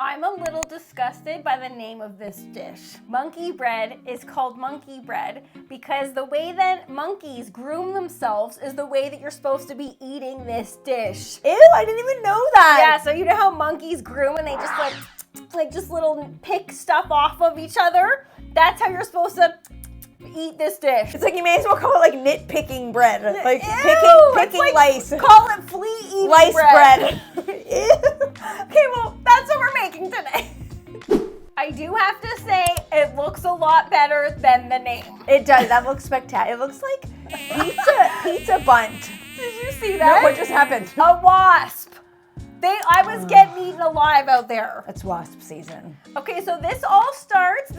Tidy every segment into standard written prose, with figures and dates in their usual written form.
I'm a little disgusted by the name of this dish. Monkey bread is called monkey bread because the way that monkeys groom themselves is the way that you're supposed to be eating this dish. Ew, I didn't even know that. Yeah, so you know how monkeys groom and they just like just little pick stuff off of each other? That's how you're supposed to eat this dish. It's like you may as well call it like nitpicking bread. Like Ew, picking like, lice. Call it flea eating Lice bread. Okay, well, that's what we're making today. I do have to say, it looks a lot better than the name. It does. That looks spectacular. It looks like pizza bunt. Did you see that? No, what just happened? A wasp. I was getting eaten alive out there. It's wasp season. Okay, so this all starts,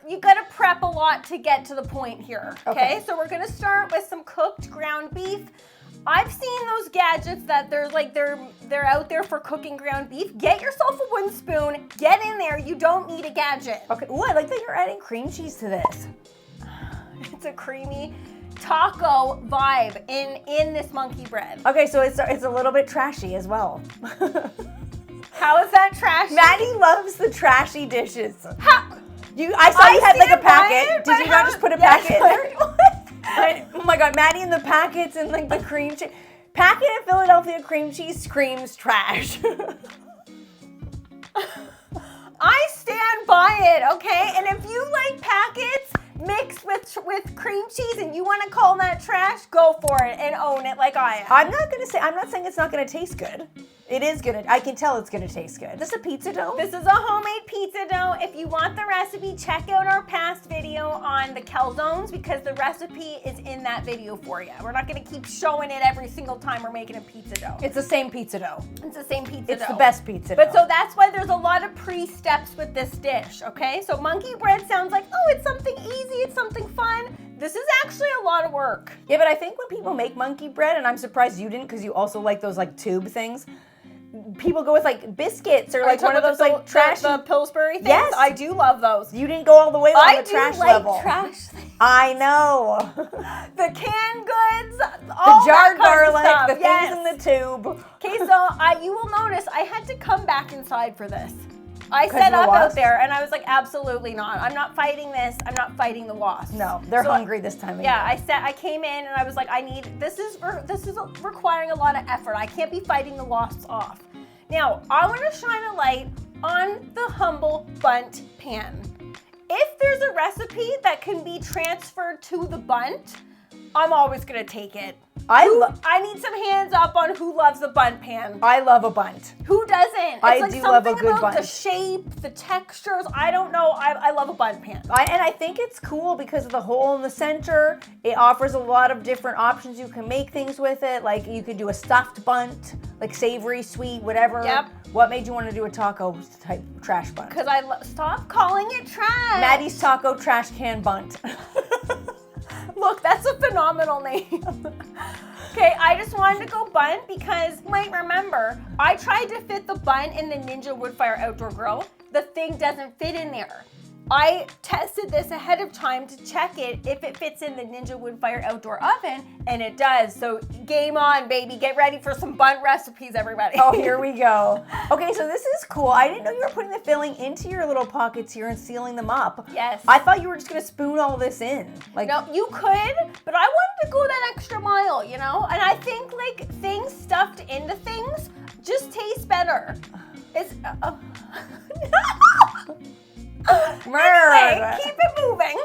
you gotta prep a lot to get to the point here, okay? So we're gonna start with some cooked ground beef. I've seen those gadgets that they're out there for cooking ground beef. Get yourself a wooden spoon, get in there, you don't need a gadget. Okay, ooh, I like that you're adding cream cheese to this. It's a creamy taco vibe in this monkey bread. Okay, so it's a little bit trashy as well. How is that trashy? Maddie loves the trashy dishes. How? I saw you had like a packet. It, Did you not just put a packet in there? What? Oh my God, Maddie and the packets and like the cream cheese. Packet of Philadelphia cream cheese screams trash. I stand by it, okay? And if you like packets mixed with cream cheese and you want to call that trash, go for it and own it like I am. I'm not saying it's not gonna taste good. It is gonna, I can tell it's gonna taste good. This is a pizza dough? This is a homemade pizza dough. If you want the recipe, check out our past video on the calzones because the recipe is in that video for you. We're not gonna keep showing it every single time we're making a pizza dough. It's the same pizza dough. It's the same pizza dough. It's the best pizza dough. But so that's why there's a lot of pre-steps with this dish, okay? So monkey bread sounds like, oh, it's something easy, it's something fun. This is actually a lot of work. Yeah, but I think when people make monkey bread, and I'm surprised you didn't because you also like those like tube things, people go with like biscuits or like one of those like trashy. The Pillsbury things? Yes. I do love those. You didn't go all the way on the trash level. I do like trash things. I know. The canned goods, all the jarred that kind garlic, of stuff. the things in the tube. Okay, so you will notice I had to come back inside for this. I set up out there and I was like, absolutely not. I'm not fighting this. I'm not fighting the wasps. No, they're hungry this time of year. Yeah, I came in and I was like, this is requiring a lot of effort. I can't be fighting the wasps off. Now, I want to shine a light on the humble bunt pan. If there's a recipe that can be transferred to the bunt, I'm always gonna take it. I need some hands up on who loves the bunt pan. I love a bunt. Who doesn't? I do love a good about bunt. The shape, the textures, I don't know. I love a bunt pan. And I think it's cool because of the hole in the center. It offers a lot of different options. You can make things with it. Like you could do a stuffed bunt, like savory, sweet, whatever. Yep. What made you want to do a taco type trash bunt? Because stop calling it trash. Maddie's Taco Trash Can Bunt. Look, that's a phenomenal name. Okay, I just wanted to go bunt because you might remember, I tried to fit the bunt in the Ninja Woodfire Outdoor Grill. The thing doesn't fit in there. I tested this ahead of time to check it if it fits in the Ninja Woodfire Outdoor Oven, and it does. So game on, baby. Get ready for some bunt recipes, everybody. Oh, here we go. Okay, so this is cool. I didn't know you were putting the filling into your little pockets here and sealing them up. Yes. I thought you were just gonna spoon all this in. Like, no, you could, but I wanted to go that extra mile, you know? And I think like things stuffed into things just taste better. It's, no! Anyway, keep it moving.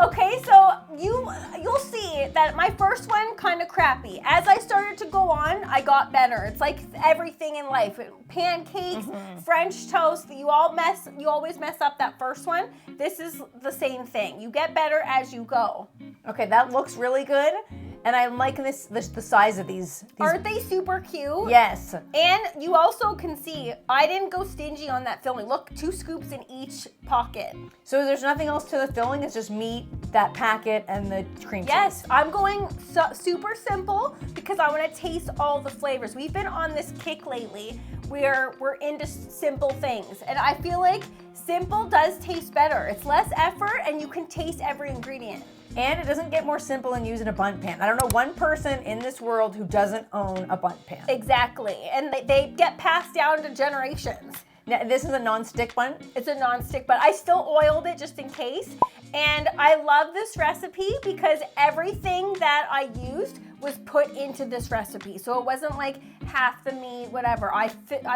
Okay, so you'll see that my first one kind of crappy. As I started to go on, I got better. It's like everything in life. Pancakes, French toast, you always mess up that first one. This is the same thing. You get better as you go. Okay, that looks really good. And I'm liking the size of these. Aren't they super cute? Yes. And you also can see, I didn't go stingy on that filling. Look, 2 scoops in each pocket. So there's nothing else to the filling? It's just meat, that packet, and the cream cheese? Yes, I'm going super simple because I want to taste all the flavors. We've been on this kick lately where we're into simple things. And I feel like simple does taste better. It's less effort and you can taste every ingredient. And it doesn't get more simple than using a bunt pan. I don't know one person in this world who doesn't own a bunt pan. Exactly. And they get passed down to generations. Now, this is a non-stick bun? It's a non-stick, but I still oiled it just in case. And I love this recipe because everything that I used was put into this recipe. So it wasn't like half the meat, whatever. I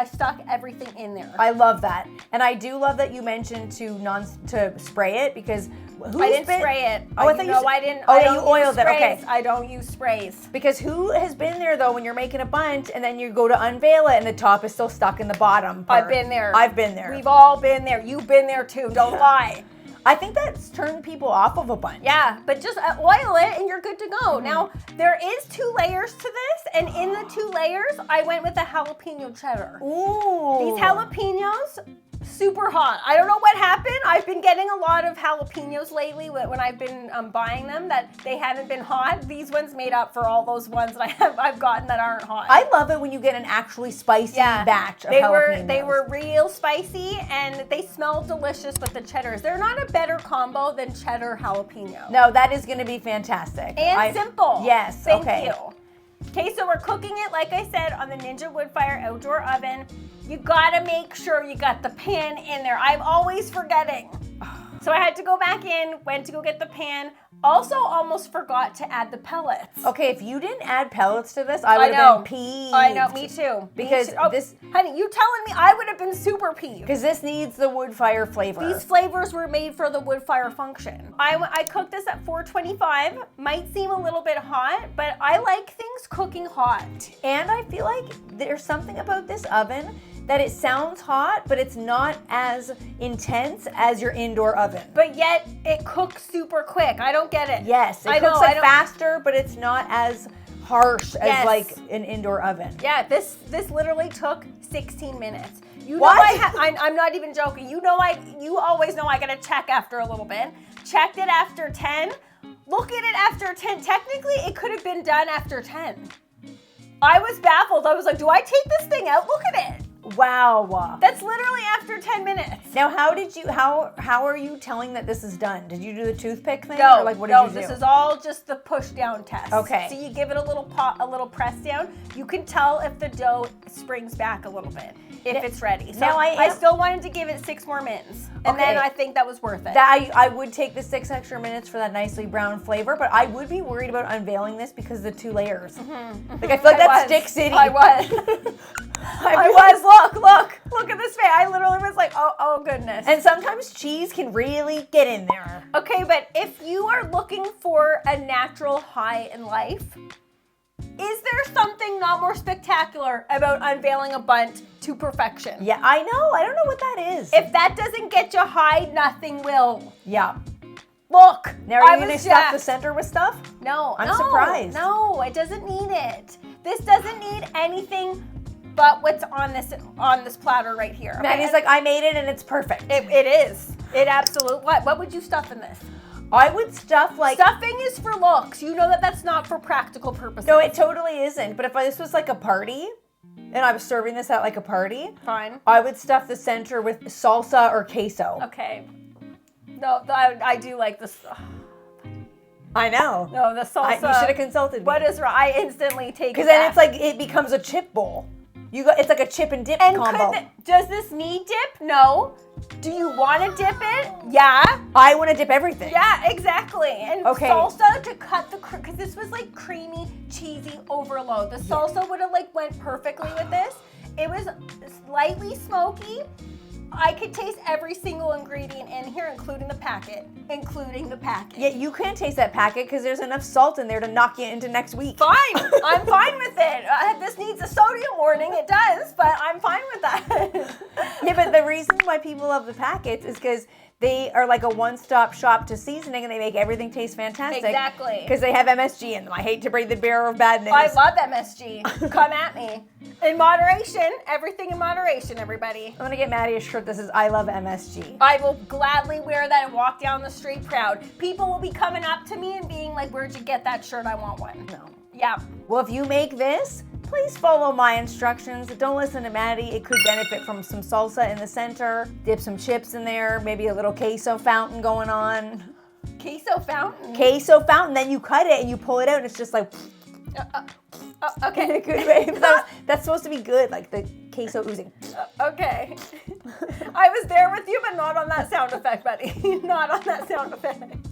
stuck everything in there. I love that. And I do love that you mentioned to spray it because I didn't spray it. Oh, I thought I didn't. Oh, I yeah, don't you oiled use it. Okay. sprays. I don't use sprays. Because who has been there though when you're making a bundt and then you go to unveil it and the top is still stuck in the bottom part? I've been there. I've been there. We've all been there. You've been there too. Don't lie. I think that's turned people off of a bundt. Yeah, but just oil it and you're good to go. Now, there is 2 layers to this, and in the 2 layers, I went with a jalapeno cheddar. Ooh. These jalapenos, super hot. I don't know what happened. I've been getting a lot of jalapenos lately when I've been buying them that they haven't been hot. These ones made up for all those ones that I've gotten that aren't hot. I love it when you get an actually spicy batch of jalapenos. They were real spicy and they smell delicious with the cheddars. They're not a better combo than cheddar jalapeno. No, that is going to be fantastic. And simple. Yes, Thank okay. you. Okay, so we're cooking it, like I said, on the Ninja Woodfire outdoor oven. You gotta make sure you got the pan in there. I'm always forgetting. So I had to go back in, went to go get the pan. Also almost forgot to add the pellets. Okay, if you didn't add pellets to this, I would have been peeved. I know, me too. Because honey, you telling me I would have been super peeved. Because this needs the wood fire flavor. These flavors were made for the wood fire function. I cooked this at 425. Might seem a little bit hot, but I like things cooking hot. And I feel like there's something about this oven that it sounds hot, but it's not as intense as your indoor oven. But yet, it cooks super quick. I don't get it. Yes, it cooks faster, but it's not as harsh as like an indoor oven. Yeah, this literally took 16 minutes. You what? know I'm not even joking. You always know I gotta check after a little bit. Checked it after 10. Look at it after 10. Technically, it could have been done after 10. I was baffled. I was like, do I take this thing out? Look at it. Wow. That's literally after 10 minutes. Now, how are you telling that this is done? Did you do the toothpick thing? No, or like what did you do? This is all just the push down test. Okay. So you give it a little press down. You can tell if the dough springs back a little bit, if it's ready. So now I still wanted to give it 6 more minutes. And then I think that was worth it. I would take the 6 extra minutes for that nicely brown flavor, but I would be worried about unveiling this because of the 2 layers. Like I feel like that's Stick City. I was. Look at this face. I literally was like, oh goodness. And sometimes cheese can really get in there. Okay, but if you are looking for a natural high in life, is there something not more spectacular about unveiling a bundt to perfection? Yeah, I know. I don't know what that is. If that doesn't get you high, nothing will. Yeah. Look. Now are you going to stuff the center with stuff? No. I'm surprised. No, it doesn't need it. This doesn't need anything but what's on this platter right here. Okay? Maddie's like, I made it and it's perfect. It is. It absolutely. What would you stuff in this? I would stuff like... Stuffing is for looks. You know that's not for practical purposes. No, it totally isn't. But if this was like a party and I was serving this at like a party, fine. I would stuff the center with salsa or queso. Okay. No, I do like this. I know. No, the salsa. You should have consulted me. What is wrong? I instantly take it because then it's like it becomes a chip bowl. It's like a chip and dip combo. Does this need dip? No. Do you want to dip it? Yeah. I want to dip everything. Yeah, exactly. And salsa to cut because this was like creamy, cheesy overload. The salsa would have like went perfectly with this. It was slightly smoky. I could taste every single ingredient in here, including the packet. Yeah, you can't taste that packet because there's enough salt in there to knock you into next week. Fine. I'm fine with it. This needs a sodium warning. It does, but I'm fine with that. Yeah, but the reason why people love the packets is because they are like a one-stop shop to seasoning and they make everything taste fantastic. Exactly. Because they have MSG in them. I hate to break the bearer of bad news. I love MSG. Come at me. In moderation. Everything in moderation, everybody. I'm going to get Maddie a shirt that says, I love MSG. I will gladly wear that and walk down the street proud. People will be coming up to me and being like, where'd you get that shirt? I want one. No. Yeah. Well, if you make this, please follow my instructions. Don't listen to Maddie. It could benefit from some salsa in the center. Dip some chips in there. Maybe a little queso fountain going on. Queso fountain? Queso fountain. Then you cut it and you pull it out and it's just like... Okay. In a good way. That's supposed to be good. Like the queso oozing. Okay. I was there with you, but not on that sound effect, buddy. Not on that sound effect.